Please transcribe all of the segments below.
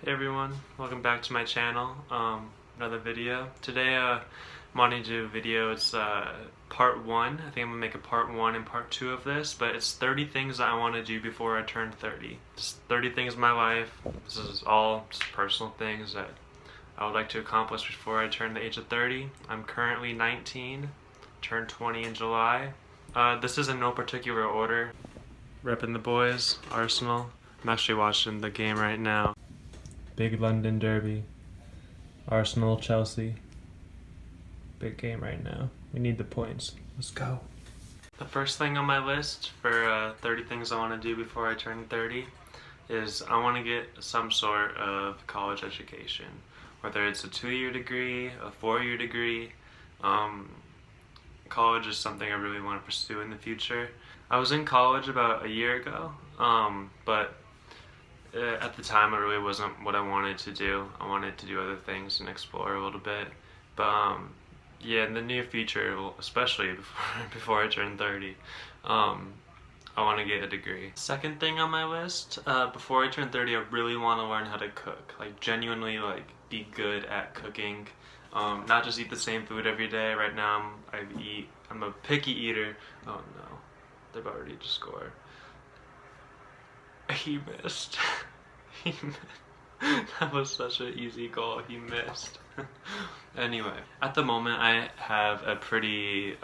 Hey everyone, welcome back to my channel. Another video. Today I'm wanting to do a video. It's part 1. I think I'm going to make a part 1 and part 2 of this, but it's 30 things that I want to do before I turn 30. Just 30 things in my life. This is all just personal things that I would like to accomplish before I turn the age of 30. I'm currently 19, turned 20 in July. This is in no particular order. Repping the boys, Arsenal. I'm actually watching the game right now. Big London derby. Arsenal, Chelsea. Big game right now. We need the points. Let's go. The first thing on my list for 30 things I want to do before I turn 30 is I want to get some sort of college education. Whether it's a 2-year degree, a 4-year degree. College is something I really want to pursue in the future. I was in college about a year ago, but at the time, it really wasn't what I wanted to do. I wanted to do other things and explore a little bit. But yeah, in the near future, especially before I turn 30, I want to get a degree. Second thing on my list, before I turn 30, I really want to learn how to cook. Like genuinely, be good at cooking. Not just eat the same food every day. Right now, I'm a picky eater. Oh no, they've already just scored. He missed. He missed. That was such an easy goal. He missed. Anyway, at the moment I have a pretty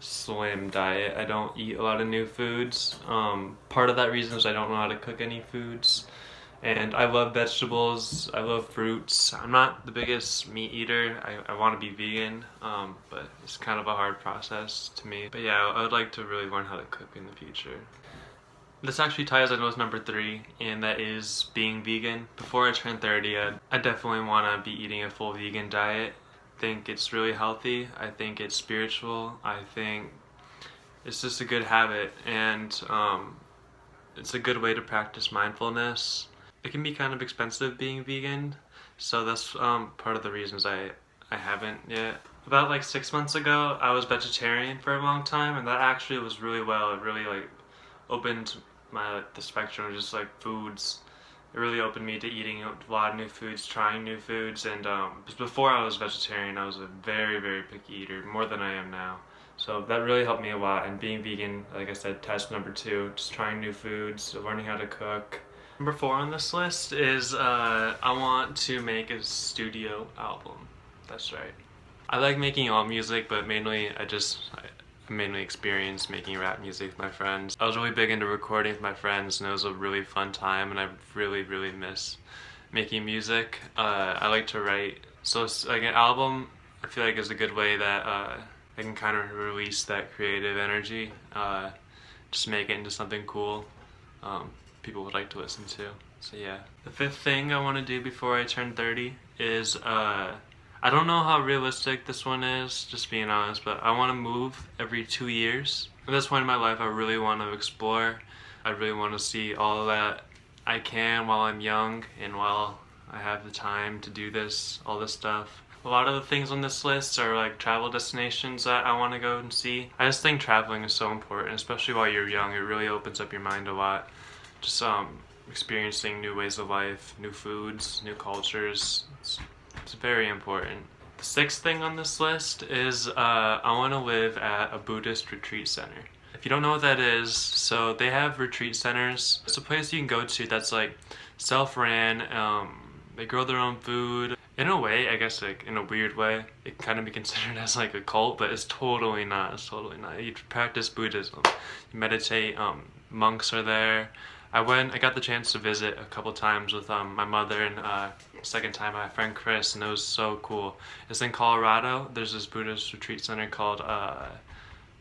slim diet. I don't eat a lot of new foods. Part of that reason is I don't know how to cook any foods. And I love vegetables, I love fruits. I'm not the biggest meat eater. I want to be vegan, but it's kind of a hard process to me. But yeah, I would like to really learn how to cook in the future. This actually ties into number 3, and that is being vegan. Before I turn 30, I definitely want to be eating a full vegan diet. I think it's really healthy. I think it's spiritual. I think it's just a good habit, and it's a good way to practice mindfulness. It can be kind of expensive being vegan, so that's part of the reasons I haven't yet. About like 6 months ago, I was vegetarian for a long time, and that actually was really well. It really opened the spectrum of just foods. It really opened me to eating a lot of new foods, trying new foods, and before I was vegetarian, I was a very, very picky eater, more than I am now. So that really helped me a lot, and being vegan, like I said, test number 2, just trying new foods, learning how to cook. Number 4 on this list is I want to make a studio album. That's right. I like making all music, but mainly I mainly experienced making rap music with my friends. I was really big into recording with my friends, and it was a really fun time, and I really, really miss making music. I like to write, so an album I feel like is a good way that I can kind of release that creative energy, just make it into something cool people would like to listen to. So yeah. The 5th thing I want to do before I turn 30 is I don't know how realistic this one is, just being honest, but I want to move every 2 years. At this point in my life, I really want to explore. I really want to see all that I can while I'm young and while I have the time to do all this stuff. A lot of the things on this list are travel destinations that I want to go and see. I just think traveling is so important, especially while you're young. It really opens up your mind a lot. Just experiencing new ways of life, new foods, new cultures. It's very important. The 6th thing on this list is I want to live at a Buddhist retreat center. If you don't know what that is, so they have retreat centers. It's a place you can go to that's self-ran. They grow their own food. In a way, I guess in a weird way, it can kind of be considered as a cult, but it's totally not. It's totally not. You practice Buddhism. You meditate. Monks are there. I got the chance to visit a couple times with my mother, and second time my friend Chris, and it was so cool. It's in Colorado. There's this Buddhist retreat center called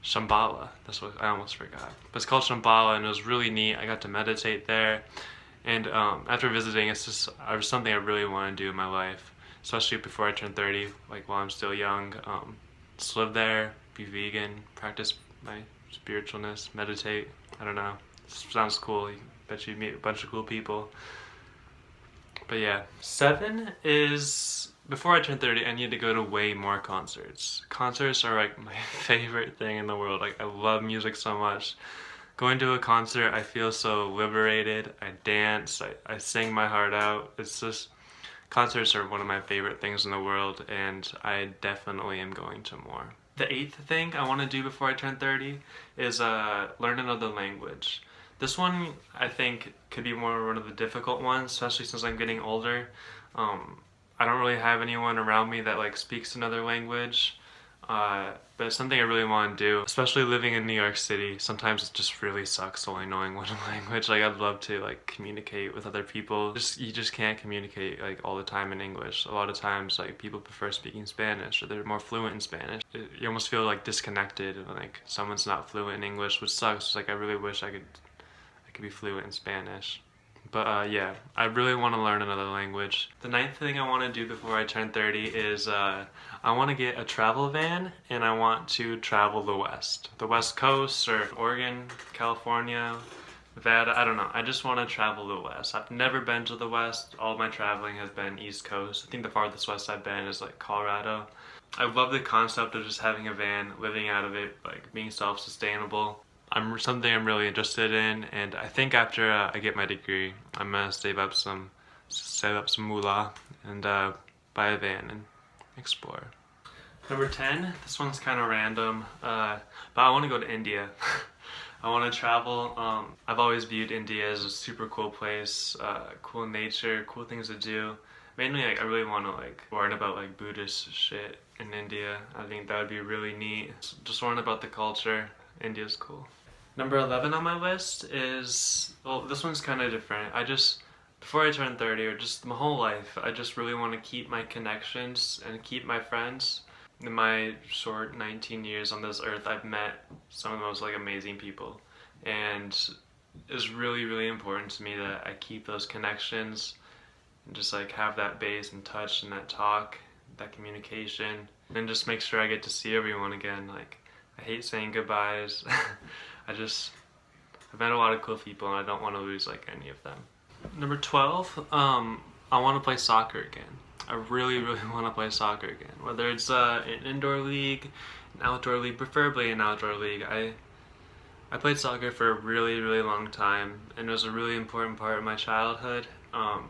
Shambhala. That's what I almost forgot. But it's called Shambhala, and it was really neat. I got to meditate there, and after visiting, it's just something I really want to do in my life, especially before I turn 30. While I'm still young, just live there, be vegan, practice my spiritualness, meditate. I don't know. It sounds cool. Bet you meet a bunch of cool people. But yeah. 7 is, before I turn 30, I need to go to way more concerts. Concerts are my favorite thing in the world. I love music so much. Going to a concert, I feel so liberated. I dance, I sing my heart out. It's just, concerts are one of my favorite things in the world, and I definitely am going to more. The eighth thing I want to do before I turn 30 is learn another language. This one, I think, could be one of the difficult ones, especially since I'm getting older. I don't really have anyone around me that like speaks another language. But it's something I really want to do, especially living in New York City. Sometimes it just really sucks only knowing one language. Like I'd love to like communicate with other people. You just can't communicate like all the time in English. A lot of times like people prefer speaking Spanish or they're more fluent in Spanish. You almost feel like disconnected when like someone's not fluent in English, which sucks. Like I really wish I could be fluent in Spanish. But yeah, I really want to learn another language. The ninth thing I want to do before I turn 30 is I want to get a travel van and I want to travel the West Coast or Oregon, California, Nevada, I don't know. I just want to travel the West. I've never been to the West. All my traveling has been East Coast. I think the farthest west I've been is like Colorado. I love the concept of just having a van, living out of it, like being self-sustainable. Something I'm really interested in, and I think after I get my degree, I'm gonna save up some moolah and buy a van and explore. Number 10, this one's kind of random, but I want to go to India. I want to travel. I've always viewed India as a super cool place, cool nature, cool things to do. Mainly, like, I really want to like learn about like Buddhist shit in India. I think that would be really neat. Just learn about the culture. India's cool. Number 11 on my list is, well, this one's kind of different. Before I turn 30, or just my whole life, I just really want to keep my connections and keep my friends. In my short 19 years on this earth, I've met some of the most like amazing people. And it's really, really important to me that I keep those connections and just like have that base and touch and that talk, that communication, and just make sure I get to see everyone again. Like, I hate saying goodbyes. I've met a lot of cool people and I don't want to lose like any of them. Number 12, I want to play soccer again. I really, really want to play soccer again. Whether it's an indoor league, an outdoor league, preferably an outdoor league. I played soccer for a really, really long time and it was a really important part of my childhood. I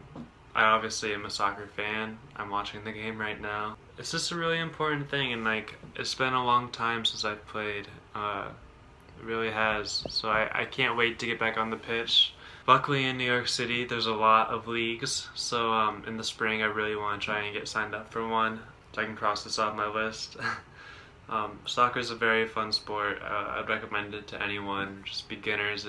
obviously am a soccer fan. I'm watching the game right now. It's just a really important thing, and like it's been a long time since I've played. It really has. So I can't wait to get back on the pitch. Luckily in New York City there's a lot of leagues, so in the spring I really want to try and get signed up for one so I can cross this off my list. Soccer is a very fun sport. I'd recommend it to anyone, just beginners.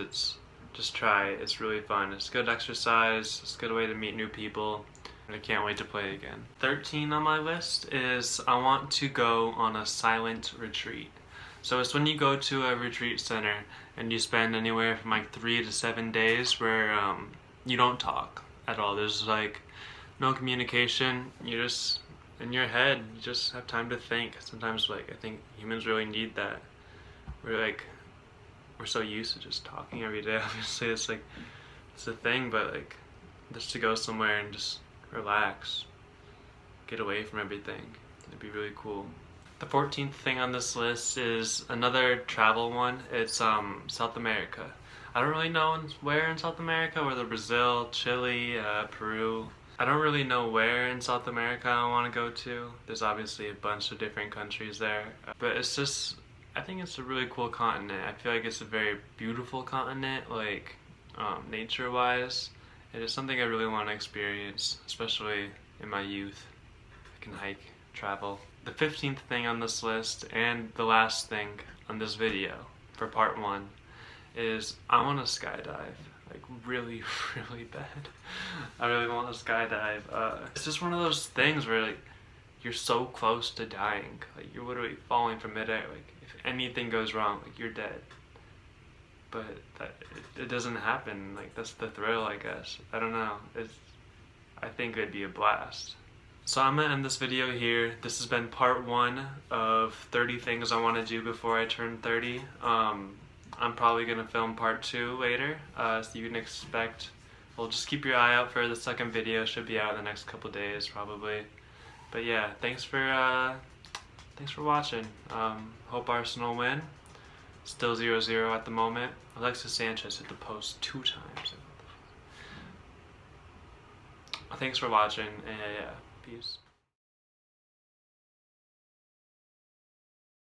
Just try it. It's really fun. It's good exercise. It's a good way to meet new people. And I can't wait to play again. 13 on my list is I want to go on a silent retreat. So it's when you go to a retreat center and you spend anywhere from like 3 to 7 days where you don't talk at all. There's like no communication. You're just in your head. You just have time to think. Sometimes like I think humans really need that. We're so used to just talking every day. Obviously it's a thing, but like just to go somewhere and just relax, get away from everything. It'd be really cool. The 14th thing on this list is another travel one. It's South America. I don't really know where in South America, whether Brazil, Chile, Peru. I don't really know where in South America I want to go to. There's obviously a bunch of different countries there, but I think it's a really cool continent. I feel like it's a very beautiful continent, like nature-wise. It is something I really want to experience, especially in my youth. I can hike, travel. The 15th thing on this list, and the last thing on this video for part 1, is I want to skydive. Like really, really bad. I really want to skydive. It's just one of those things where like you're so close to dying. Like you're literally falling from midair. Like if anything goes wrong, like you're dead. But it doesn't happen. Like that's the thrill, I guess. I don't know. I think it'd be a blast. So I'm gonna end this video here. This has been part 1 of 30 things I want to do before I turn 30. I'm probably gonna film part 2 later, so you can expect. Well, just keep your eye out for the second video. Should be out in the next couple days, probably. But yeah, thanks for watching. Hope Arsenal win. Still 0-0 at the moment. Alexis Sanchez hit the post 2 times. Thanks for watching, and yeah, peace.